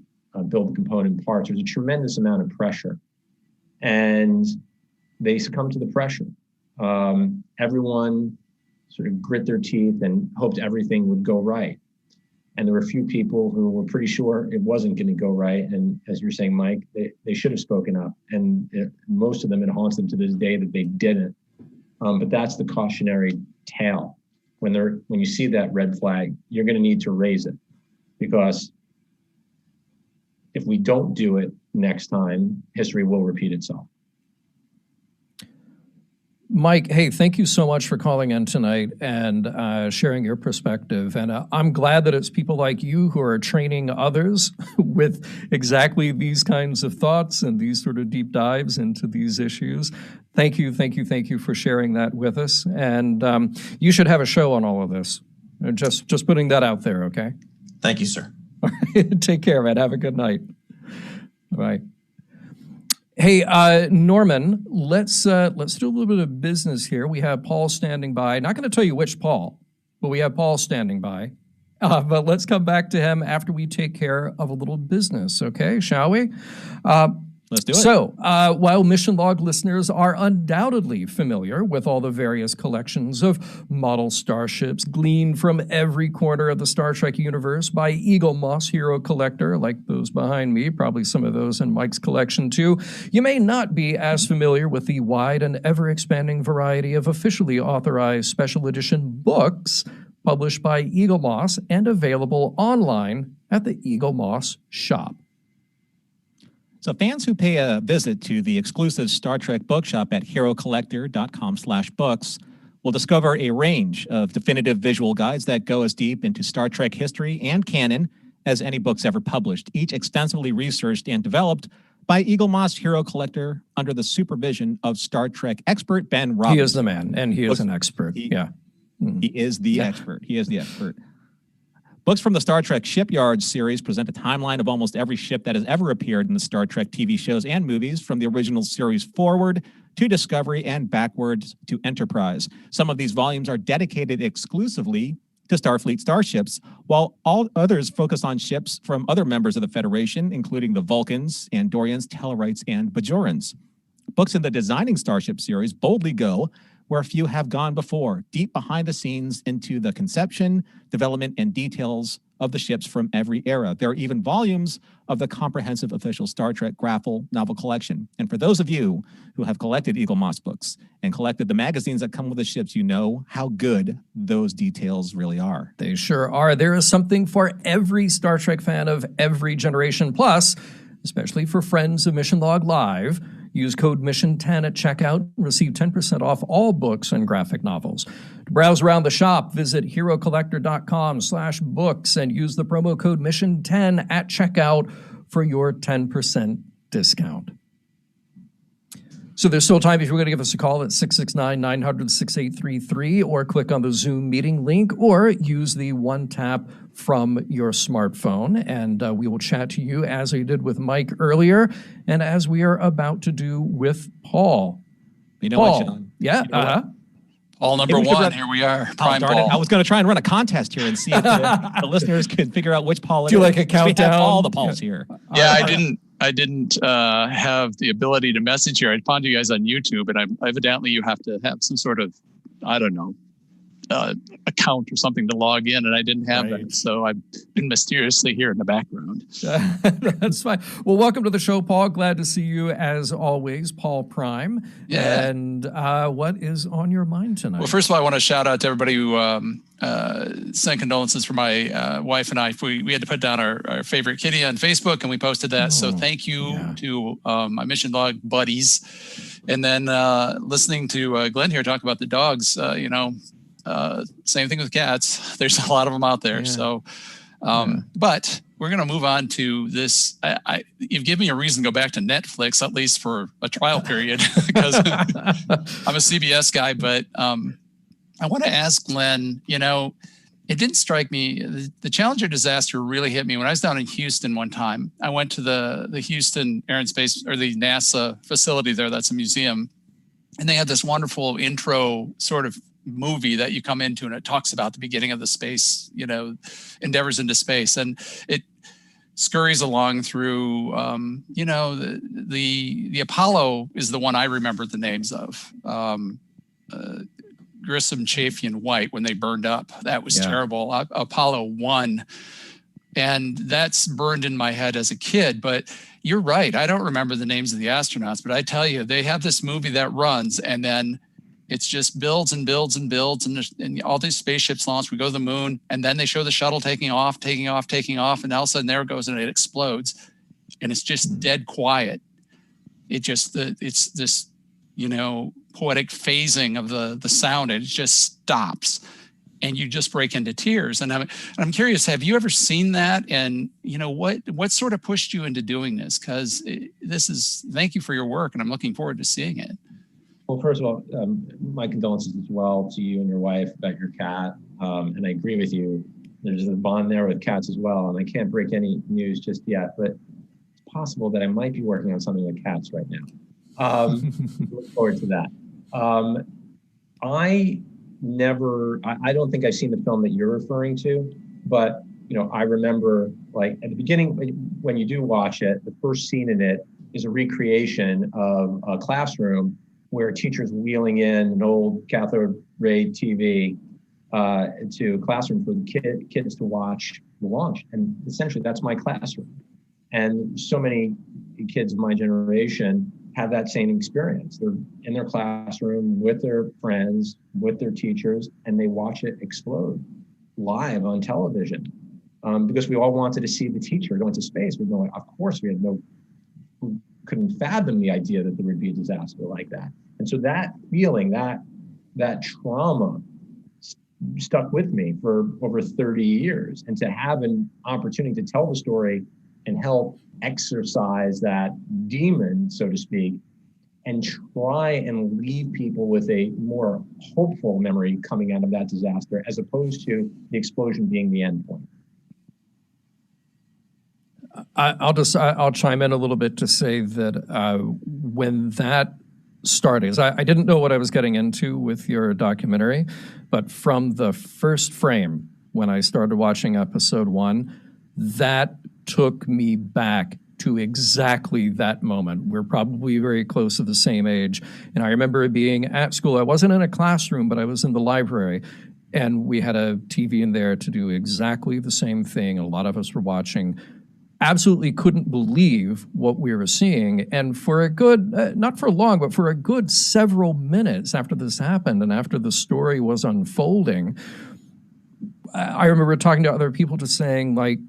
build the component parts, there's a tremendous amount of pressure. And they succumbed to the pressure. Everyone sort of grit their teeth and hoped everything would go right. And there were a few people who were pretty sure it wasn't going to go right. And as you're saying, Mike, they should have spoken up. And most of them, it haunts them to this day that they didn't. But that's the cautionary tale. When you see that red flag, you're going to need to raise it, because if we don't do it next time, history will repeat itself. Mike, hey, thank you so much for calling in tonight and sharing your perspective. And I'm glad that it's people like you who are training others with exactly these kinds of thoughts and these sort of deep dives into these issues. Thank you for sharing that with us. And you should have a show on all of this. Just putting that out there, okay? Thank you, sir. All right, take care, man. Have a good night. Bye. Hey, Norman, let's do a little bit of business here. We have Paul standing by. Not going to tell you which Paul, but we have Paul standing by. But let's come back to him after we take care of a little business, okay? Shall we? Let's do it. So, while Mission Log listeners are undoubtedly familiar with all the various collections of model starships gleaned from every corner of the Star Trek universe by Eagle Moss Hero Collector, like those behind me, probably some of those in Mike's collection too, you may not be as familiar with the wide and ever-expanding variety of officially authorized special edition books published by Eagle Moss and available online at the Eagle Moss shop. So fans who pay a visit to the exclusive Star Trek bookshop at herocollector.com/books will discover a range of definitive visual guides that go as deep into Star Trek history and canon as any books ever published, each extensively researched and developed by Eagle Moss Hero Collector under the supervision of Star Trek expert Ben Robbins. He is the man, and he is an expert. He is the expert. He is the expert. Books from the Star Trek Shipyards series present a timeline of almost every ship that has ever appeared in the Star Trek TV shows and movies, from the original series forward to Discovery and backwards to Enterprise. Some of these volumes are dedicated exclusively to Starfleet starships, while all others focus on ships from other members of the Federation, including the Vulcans, Andorians, Tellarites, and Bajorans. Books in the Designing Starship series boldly go where few have gone before, deep behind the scenes into the conception, development, and details of the ships from every era. There are even volumes of the comprehensive official Star Trek graphic novel collection. And for those of you who have collected Eagle Moss books and collected the magazines that come with the ships, you know how good those details really are. They sure are. There is something for every Star Trek fan of every generation. Plus, especially for friends of Mission Log Live, use code MISSION10 at checkout and receive 10% off all books and graphic novels. To browse around the shop, visit herocollector.com/books and use the promo code MISSION10 at checkout for your 10% discount. So there's still time if you're going to give us a call at 669-900-6833 or click on the Zoom meeting link or use the one tap from your smartphone. And we will chat to you as I did with Mike earlier and as we are about to do with Paul. You know Paul. what, John? Yeah. You know Paul number one, here we are. Prime darn it. Paul. I was going to try and run a contest here and see if the listeners could figure out which Paul it is. Do like a We have countdown? all the Pauls here. Yeah, I didn't have the ability to message here. I found you guys on YouTube, and evidently you have to have some sort of, I don't know, account or something to log in, and I didn't have that. So I've been mysteriously here in the background. That's fine. Well, welcome to the show, Paul. Glad to see you as always, Paul Prime. Yeah. And what is on your mind tonight? Well, first of all, I want to shout out to everybody who sent condolences for my wife and I. We had to put down our favorite kitty on Facebook, and we posted that. So thank you to my Mission Log buddies. And then listening to Glenn here talk about the dogs, same thing with cats. There's a lot of them out there. Yeah. So, but we're going to move on to this. You've given me a reason to go back to Netflix, at least for a trial period, because I'm a CBS guy. But I want to ask Glenn, it didn't strike me. The Challenger disaster really hit me when I was down in Houston one time. I went to the Houston Air and Space, or the NASA facility there. That's a museum. And they had this wonderful intro sort of movie that you come into, and it talks about the beginning of the space, endeavors into space. And it scurries along through, the Apollo is the one I remember the names of. Grissom, Chafee, and White, when they burned up. That was terrible. Apollo 1. And that's burned in my head as a kid. But you're right. I don't remember the names of the astronauts, but I tell you, they have this movie that runs, and then it's just builds and builds and builds, and all these spaceships launch. We go to the moon, and then they show the shuttle taking off, and all of a sudden there it goes, and it explodes, and it's just dead quiet. It's this, poetic phasing of the sound, and it just stops, and you just break into tears. And I'm curious, have you ever seen that? And what sort of pushed you into doing this? Because thank you for your work, and I'm looking forward to seeing it. Well, first of all, my condolences as well to you and your wife about your cat. And I agree with you. There's a bond there with cats as well. And I can't break any news just yet, but it's possible that I might be working on something with cats right now. Look forward to that. I don't think I've seen the film that you're referring to, But, I remember like at the beginning, when you do watch it, the first scene in it is a recreation of a classroom where a teacher's wheeling in an old cathode ray TV to a classroom for the kids to watch the launch. And essentially that's my classroom. And so many kids of my generation have that same experience. They're in their classroom with their friends, with their teachers, and they watch it explode live on television. Because we all wanted to see the teacher go into space. We're going, of course, we couldn't fathom the idea that there would be a disaster like that. And so that feeling, that trauma stuck with me for over 30 years. And to have an opportunity to tell the story and help exorcise that demon, so to speak, and try and leave people with a more hopeful memory coming out of that disaster, as opposed to the explosion being the end point. I'll chime in a little bit to say that when that started, I didn't know what I was getting into with your documentary, but from the first frame, when I started watching episode 1, that took me back to exactly that moment. We're probably very close to the same age. And I remember being at school. I wasn't in a classroom, but I was in the library. And we had a TV in there to do exactly the same thing. A lot of us were watching. Absolutely couldn't believe what we were seeing. And for a good, not for long, but for a good several minutes after this happened and after the story was unfolding, I remember talking to other people just saying like,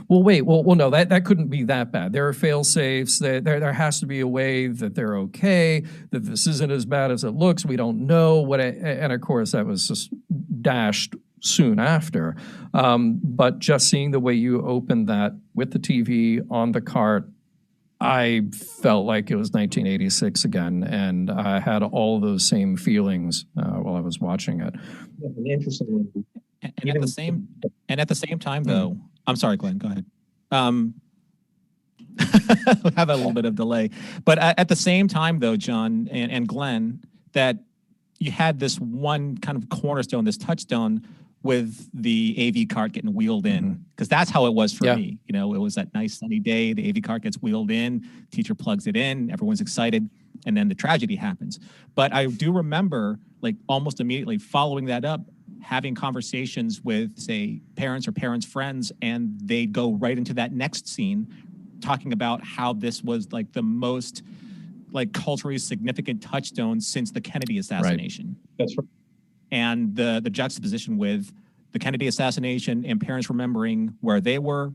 well, wait, well, no, that couldn't be that bad. There are fail-safes. There has to be a way that they're okay, that this isn't as bad as it looks. We don't know what, and of course that was just dashed soon after. But just seeing the way you opened that with the TV on the cart, I felt like it was 1986 again, and I had all those same feelings while I was watching it. Interesting. And at the same time, though, I'm sorry, Glenn, go ahead. We have a little bit of delay. But at the same time, though, John and Glenn, that you had this one kind of cornerstone, this touchstone with the AV cart getting wheeled in, because that's how it was for me. It was that nice sunny day, the AV cart gets wheeled in, teacher plugs it in, everyone's excited, and then the tragedy happens. But I do remember, like almost immediately following that up, having conversations with, say, parents or parents' friends, and they go right into that next scene, talking about how this was like the most like culturally significant touchstone since the Kennedy assassination. Right. That's right. And the juxtaposition with the Kennedy assassination and parents remembering where they were,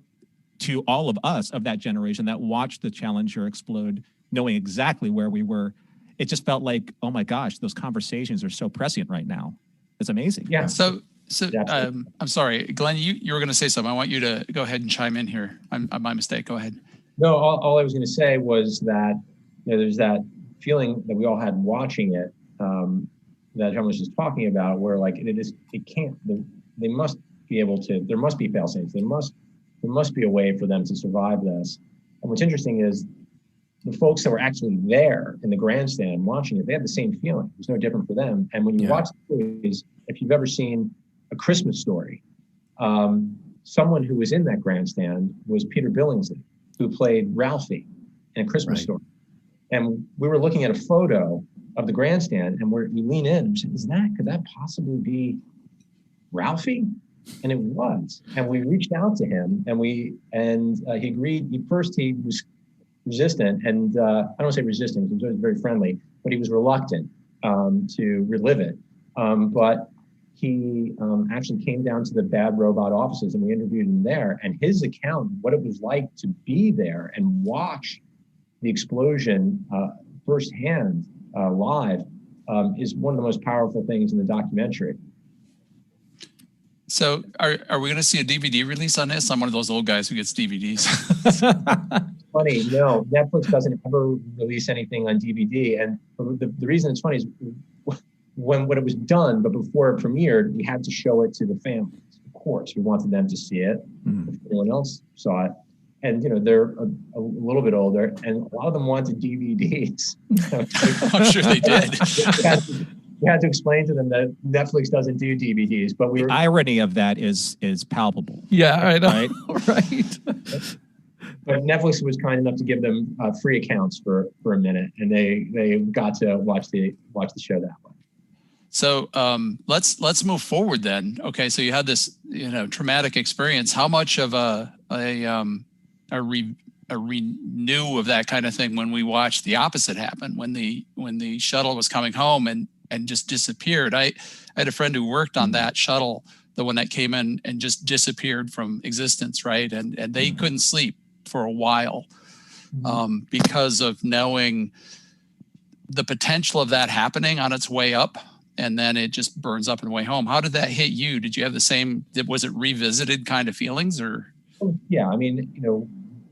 to all of us of that generation that watched the Challenger explode, knowing exactly where we were. It just felt like, oh my gosh, those conversations are so prescient right now. It's amazing. Yeah. So I'm sorry, Glenn, you were going to say something. I want you to go ahead and chime in here. My mistake. Go ahead. No, all I was going to say was that there's that feeling that we all had watching it, that John was just talking about, where like they must be able to. There must be fail-safes. There must be a way for them to survive this. And what's interesting is the folks that were actually there in the grandstand watching it, they had the same feeling. It was no different for them. And when you watch the movies, if you've ever seen A Christmas Story, someone who was in that grandstand was Peter Billingsley, who played Ralphie in A Christmas Story. And we were looking at a photo of the grandstand, and we lean in and say, could that possibly be Ralphie? And it was. And we reached out to him, and he agreed. He was resistant, and I don't want to say resistant, he was very friendly, but he was reluctant to relive it. But he actually came down to the Bad Robot offices, and we interviewed him there. And his account, what it was like to be there and watch the explosion firsthand live, is one of the most powerful things in the documentary. So are we going to see a DVD release on this? I'm one of those old guys who gets DVDs. Funny, no, Netflix doesn't ever release anything on DVD. And the reason it's funny is when it was done, but before it premiered, we had to show it to the families. Of course, we wanted them to see it. If anyone else saw it. And, they're a little bit older, and a lot of them wanted DVDs. I'm sure they did. we had to explain to them that Netflix doesn't do DVDs, but The irony of that is palpable. Yeah, I know. Right? Right. But Netflix was kind enough to give them free accounts for a minute, and they got to watch the show that way. So let's move forward then. Okay, so you had this traumatic experience. How much of a renew of that kind of thing when we watched the opposite happen, when the shuttle was coming home and just disappeared? I had a friend who worked on that shuttle, the one that came in and just disappeared from existence, right? And they couldn't sleep for a while because of knowing the potential of that happening on its way up, and then it just burns up on the way home. How did that hit you? Did you have the same, was it revisited kind of feelings, or? Yeah, I mean,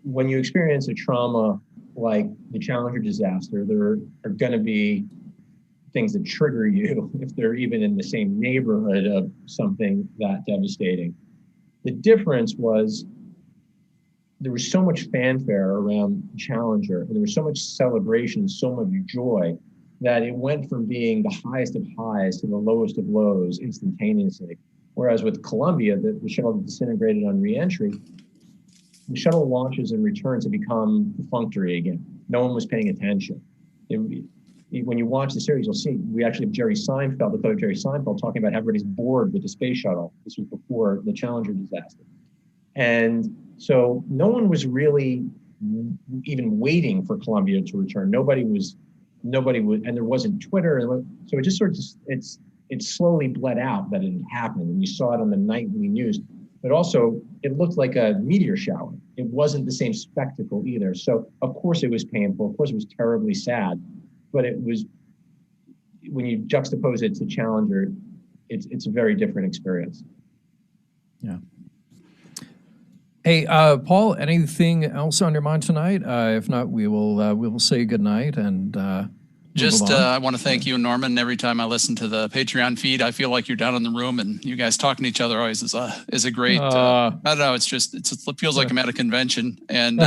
when you experience a trauma like the Challenger disaster, there are going to be things that trigger you if they're even in the same neighborhood of something that devastating. The difference was there was so much fanfare around Challenger, and there was so much celebration, so much joy, that it went from being the highest of highs to the lowest of lows instantaneously. Whereas with Columbia, the shuttle disintegrated on reentry, the shuttle launches and returns have become perfunctory again. No one was paying attention. When you watch the series, you'll see we actually have Jerry Seinfeld, the coach Jerry Seinfeld, talking about how everybody's bored with the space shuttle. This was before the Challenger disaster. And so no one was really even waiting for Columbia to return. Nobody was, and there wasn't Twitter. So it just sort of, it slowly bled out that it had happened. And you saw it on the nightly news, but also it looked like a meteor shower. It wasn't the same spectacle either. So of course it was painful. Of course it was terribly sad, but it was, when you juxtapose it to Challenger, it's a very different experience. Yeah. Hey, Paul, anything else on your mind tonight? If not, we will say goodnight and I want to thank you and Norman. Every time I listen to the Patreon feed, I feel like you're down in the room, and you guys talking to each other always is a great. I don't know. It feels like I'm at a convention. And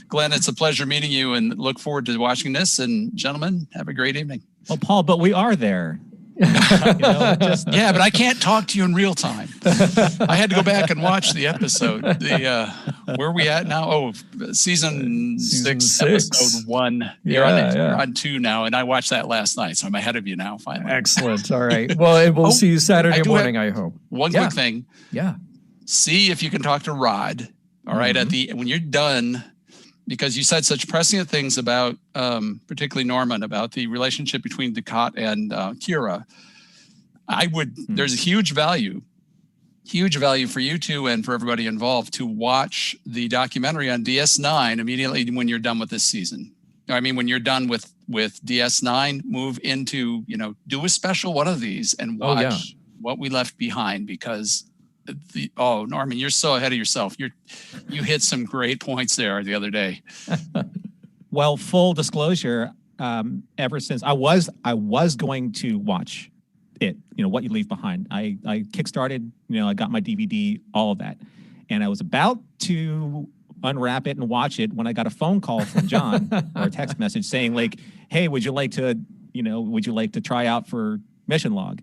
Glenn, it's a pleasure meeting you, and look forward to watching this. And gentlemen, have a great evening. Well, Paul, but we are there. Yeah, but I can't talk to you in real time. I had to go back and watch the episode. Where are we at now? Oh, season 6, episode 1. You're on 2 now, and I watched that last night, so I'm ahead of you now. Finally, excellent. All right. Well, we'll see you Saturday morning. I hope. One quick thing. Yeah. See if you can talk to Rod. All right, when you're done. Because you said such prescient things about, particularly Norman, about the relationship between Ducat and Kira. There's a huge value for you two and for everybody involved to watch the documentary on DS9 immediately when you're done with this season. I mean, when you're done with DS9, move into, do a special one of these and watch What We Left Behind, because Norman, you're so ahead of yourself. You hit some great points there the other day. Well, full disclosure, ever since I was going to watch it, What You Leave Behind. I kickstarted, I got my DVD, all of that. And I was about to unwrap it and watch it when I got a phone call from John or a text message saying like, "Hey, would you like to try out for Mission Log?"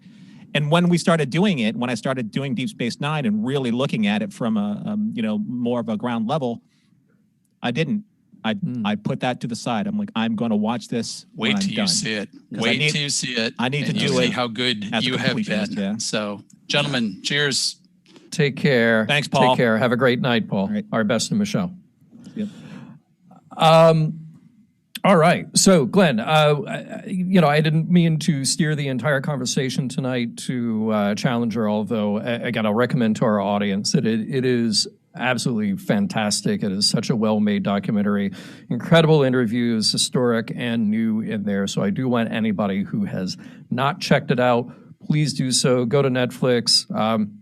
And when we started doing it, when I started doing Deep Space Nine and really looking at it from a more of a ground level, I didn't. I put that to the side. I'm like, I'm going to watch this. Wait till you see it. Wait till you see it. I need to do see it. How good you have been. Yeah. So, gentlemen, cheers. Take care. Thanks, Paul. Take care. Have a great night, Paul. Right. Our best to Michelle. Yep. All right. So, Glenn, I didn't mean to steer the entire conversation tonight to Challenger, although, again, I'll recommend to our audience that it is absolutely fantastic. It is such a well-made documentary, incredible interviews, historic and new in there. So I do want anybody who has not checked it out, please do so. Go to Netflix.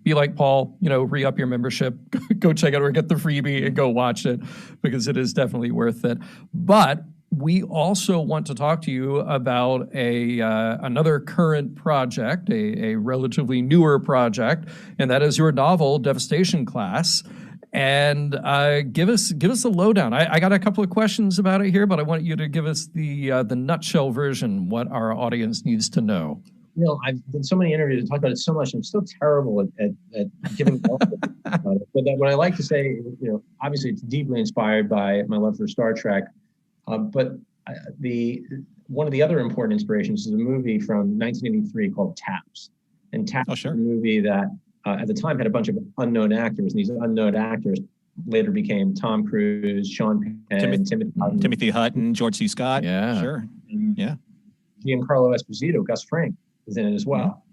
Be like Paul, re-up your membership. Go check it out or get the freebie and go watch it, because it is definitely worth it. But we also want to talk to you about another current project, a relatively newer project, and that is your novel, Devastation Class. And give us a lowdown. I got a couple of questions about it here, but I want you to give us the nutshell version, what our audience needs to know. I've done so many interviews and talked about it so much. I'm still terrible at giving about it. But what I like to say, obviously it's deeply inspired by my love for Star Trek. But one of the other important inspirations is a movie from 1983 called Taps. And Taps is a movie that at the time had a bunch of unknown actors, and these unknown actors later became Tom Cruise, Sean Penn, Timothy Hutton, George C. Scott. Yeah, sure. Yeah. Giancarlo Esposito, Gus Fring is in it as well.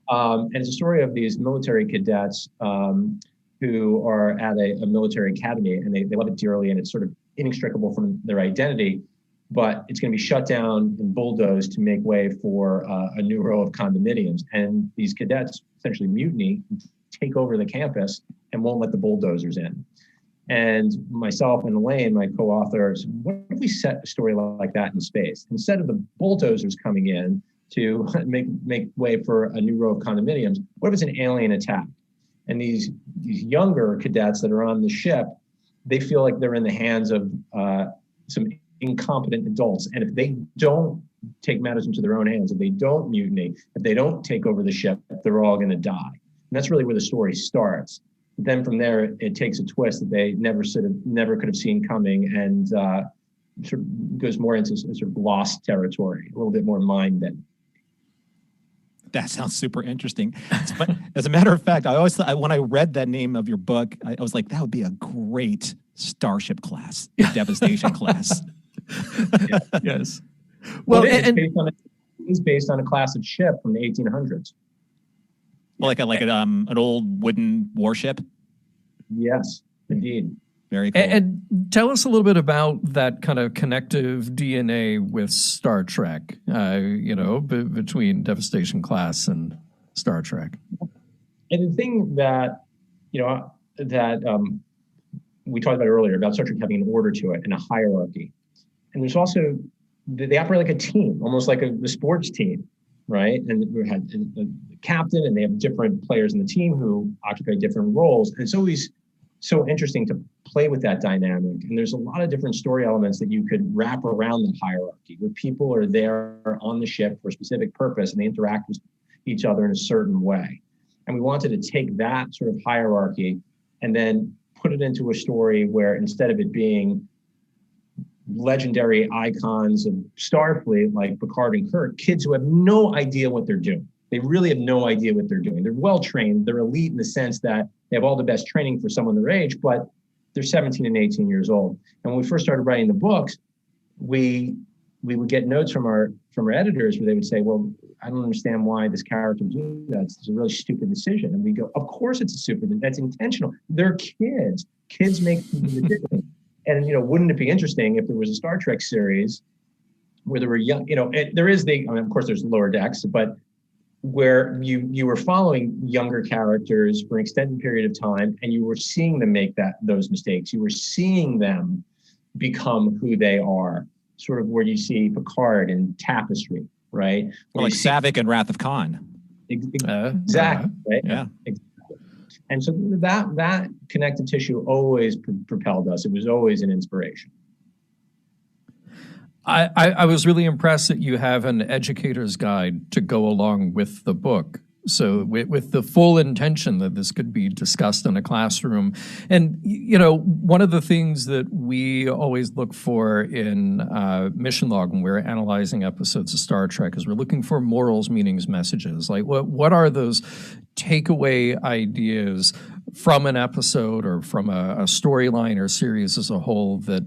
And it's a story of these military cadets who are at a military academy, and they love it dearly, and it's sort of inextricable from their identity, but it's going to be shut down and bulldozed to make way for a new row of condominiums. And these cadets essentially mutiny, take over the campus, and won't let the bulldozers in. And myself and Elaine, my co-authors, what if we set a story like that in space? Instead of the bulldozers coming in to make way for a new row of condominiums, what if it's an alien attack? And these younger cadets that are on the ship, they feel like they're in the hands of some incompetent adults. And if they don't take matters into their own hands, if they don't mutiny, if they don't take over the ship, they're all going to die. And that's really where the story starts. Then from there, it takes a twist that they never could have seen coming, and sort of goes more into sort of lost territory, a little bit more mind-bending. That sounds super interesting. But as a matter of fact, I always thought, when I read that name of your book, I was like, that would be a great Starship class, Devastation class. Yes. Well, it's based on a class of ship from the 1800s. Like an old wooden warship? Yes, indeed. Very cool. And tell us a little bit about that kind of connective DNA with Star Trek, between Devastation Class and Star Trek. And the thing that, we talked about earlier about Star Trek having an order to it and a hierarchy. And there's also, they operate like a team, almost like the sports team, right? And we had the captain, and they have different players in the team who occupy different roles. And it's always so interesting to play with that dynamic. And there's a lot of different story elements that you could wrap around the hierarchy, where people are there on the ship for a specific purpose, and they interact with each other in a certain way. And we wanted to take that sort of hierarchy and then put it into a story where, instead of it being legendary icons of Starfleet like Picard and Kirk, kids who have no idea what they're doing. They really have no idea what they're doing. They're well trained. They're elite in the sense that they have all the best training for someone their age, but they're 17 and 18 years old. And when we first started writing the books, we would get notes from our editors where they would say, well, I don't understand why this character did that. It's a really stupid decision. And we go, of course it's a stupid, that's intentional. They're kids. Kids make decisions. And, wouldn't it be interesting if there was a Star Trek series where there were young, there is of course there's Lower Decks, but where you were following younger characters for an extended period of time, and you were seeing them make those mistakes. You were seeing them become who they are, sort of where you see Picard in Tapestry, right? Or like Savick and Wrath of Khan. Exactly, right? Yeah. Exactly. And so that connective tissue always propelled us. It was always an inspiration. I was really impressed that you have an educator's guide to go along with the book. So with the full intention that this could be discussed in a classroom. And, one of the things that we always look for in Mission Log when we're analyzing episodes of Star Trek is we're looking for morals, meanings, messages. Like what are those takeaway ideas from an episode or from a storyline or series as a whole that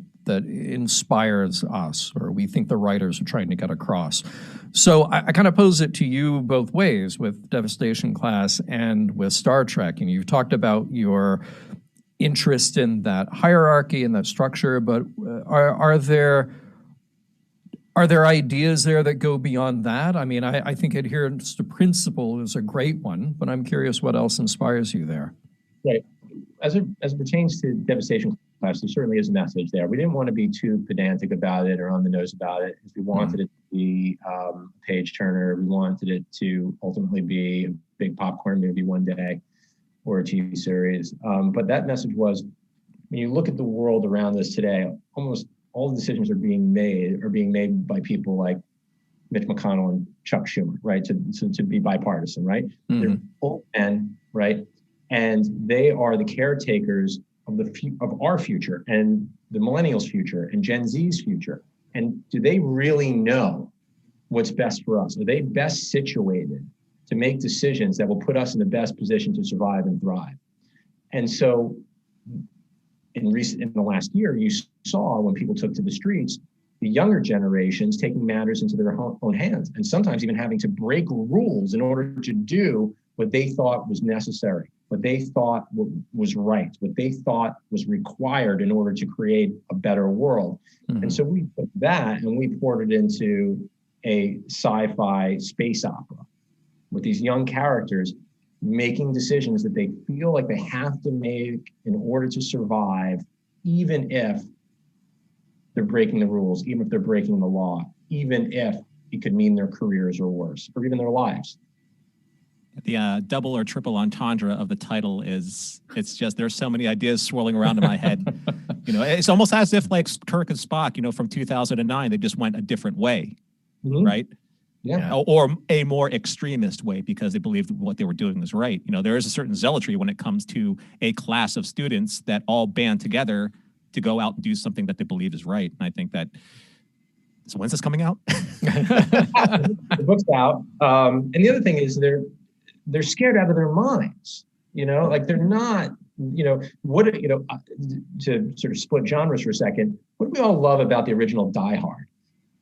inspires us, or we think the writers are trying to get across. So I kind of pose it to you both ways with Devastation Class and with Star Trek. And you've talked about your interest in that hierarchy and that structure, but are there ideas there that go beyond that? I mean, I think adherence to principle is a great one, but I'm curious what else inspires you there. Right. As it pertains to Devastation Class, there certainly is a message there. We didn't want to be too pedantic about it or on the nose about it. We wanted it to be a page turner. We wanted it to ultimately be a big popcorn movie one day or a TV series. But that message was, when you look at the world around us today, almost all the decisions are being made by people like Mitch McConnell and Chuck Schumer, right? To be bipartisan, right? Mm-hmm. They're both men, right? And they are the caretakers of of our future and the millennials' future and Gen Z's future. And do they really know what's best for us? Are they best situated to make decisions that will put us in the best position to survive and thrive? And so in the last year, you saw when people took to the streets, the younger generations taking matters into their own hands, and sometimes even having to break rules in order to do what they thought was necessary, what they thought was right, what they thought was required in order to create a better world. Mm-hmm. And so we took that and we poured it into a sci-fi space opera with these young characters making decisions that they feel like they have to make in order to survive, even if they're breaking the rules, even if they're breaking the law, even if it could mean their careers are worse, or even their lives. The double or triple entendre of the title it's just, there's so many ideas swirling around in my head. It's almost as if like Kirk and Spock, from 2009, they just went a different way, mm-hmm. right? Yeah. Or a more extremist way because they believed what they were doing was right. There is a certain zealotry when it comes to a class of students that all band together to go out and do something that they believe is right. And I think that, so when's this coming out? The book's out. And the other thing is they're scared out of their minds, like they're not, to sort of split genres for a second, what do we all love about the original Die Hard?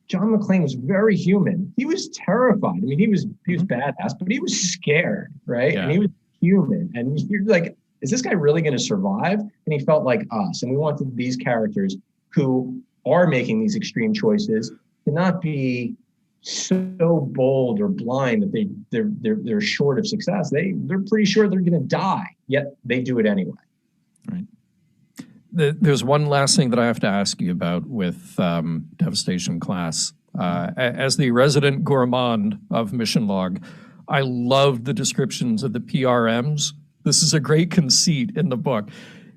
John McClane was very human. He was terrified. I mean, he was badass, but he was scared, right? Yeah. And he was human. And you're like, is this guy really going to survive? And he felt like us. And we wanted these characters who are making these extreme choices to not be so bold or blind that they're short of success. They're pretty sure they're going to die, yet they do it anyway. Right. There's one last thing that I have to ask you about with Devastation Class. As the resident gourmand of Mission Log, I loved the descriptions of the PRMs. This is a great conceit in the book.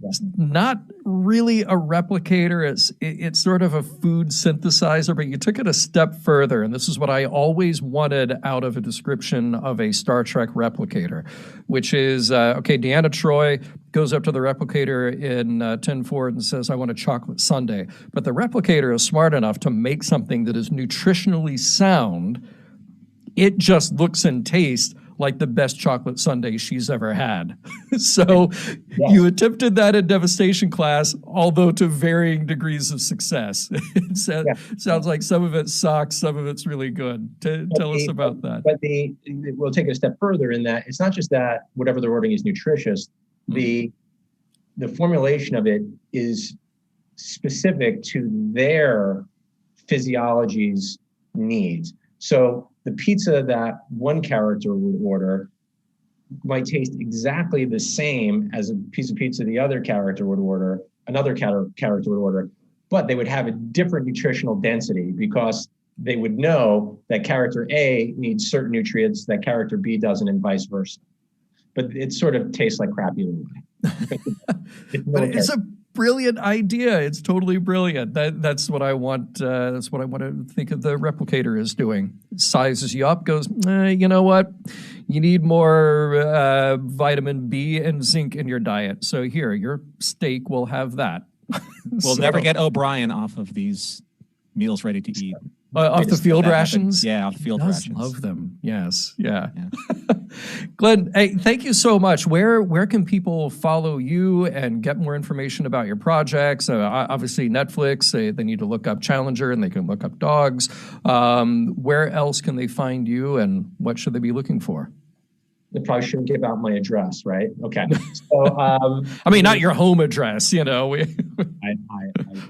It's not really a replicator. It's sort of a food synthesizer, but you took it a step further. And this is what I always wanted out of a description of a Star Trek replicator, which is, Deanna Troi goes up to the replicator in 10 Forward and says, I want a chocolate sundae. But the replicator is smart enough to make something that is nutritionally sound. It just looks and tastes like the best chocolate sundae she's ever had. So you attempted that in Devastation Class, although to varying degrees of success. It sounds like some of it sucks, some of it's really good. Tell us about that. But we'll take it a step further in that it's not just that whatever they're ordering is nutritious. The formulation of it is specific to their physiology's needs. So the pizza that one character would order might taste exactly the same as a piece of pizza the other character would order, another character would order, but they would have a different nutritional density because they would know that character A needs certain nutrients that character B doesn't and vice versa. But it sort of tastes like crap either way. But it's a brilliant idea. It's totally brilliant. That's what I want. That's what I want to think of the replicator as doing. It sizes you up, goes, you know what? You need more vitamin B and zinc in your diet. So here, your steak will have that. We'll never get O'Brien off of these meals ready to eat. Off the field rations? Yeah, off the field rations. Love them. Yes. Yeah. Glen, hey, thank you so much. Where can people follow you and get more information about your projects? Obviously, Netflix, they need to look up Challenger and they can look up dogs. Where else can they find you and what should they be looking for? They probably shouldn't give out my address, right? Okay. So, I mean, not your home address, I bad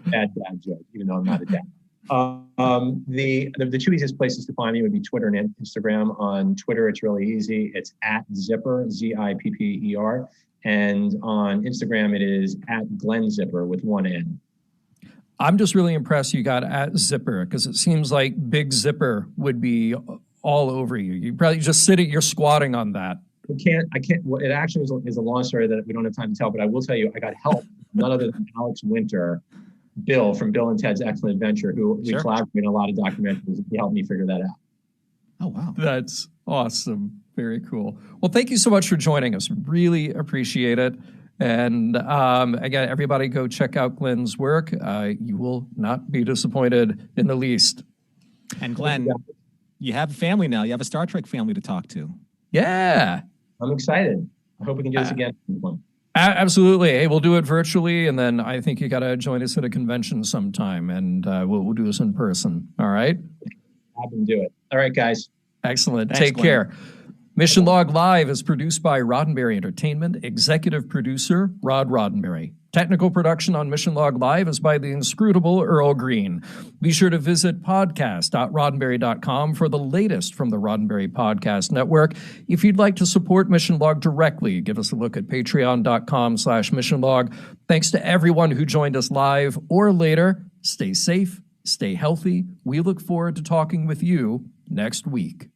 dad joke, even though I'm not a dad. The two easiest places to find me would be Twitter and Instagram. On Twitter, it's really easy. It's @Zipper, Zipper. And on Instagram, it is @GlenZipper with one N. I'm just really impressed you got @Zipper because it seems like Big Zipper would be all over you. You probably just you're squatting on that. I can't. Well, it actually is a long story that we don't have time to tell, but I will tell you, I got help, none other than Alex Winter, Bill from Bill and Ted's Excellent Adventure, who we collaborated in a lot of documentaries. He helped me figure that out. Oh, wow. That's awesome. Very cool. Well, thank you so much for joining us. Really appreciate it. And again, everybody go check out Glen's work. You will not be disappointed in the least. And Glen, you have a family now. You have a Star Trek family to talk to. Yeah. I'm excited. I hope we can do this again. Absolutely. Hey, we'll do it virtually, and then I think you got to join us at a convention sometime, and we'll do this in person. All right? I can do it. All right, guys. Excellent. Thanks, Take Glen. care. Mission Log Live is produced by Roddenberry Entertainment. Executive producer, Rod Roddenberry. Technical production on Mission Log Live is by the inscrutable Earl Green. Be sure to visit podcast.roddenberry.com for the latest from the Roddenberry Podcast Network. If you'd like to support Mission Log directly, give us a look at patreon.com/Mission Log. Thanks to everyone who joined us live or later. Stay safe, stay healthy. We look forward to talking with you next week.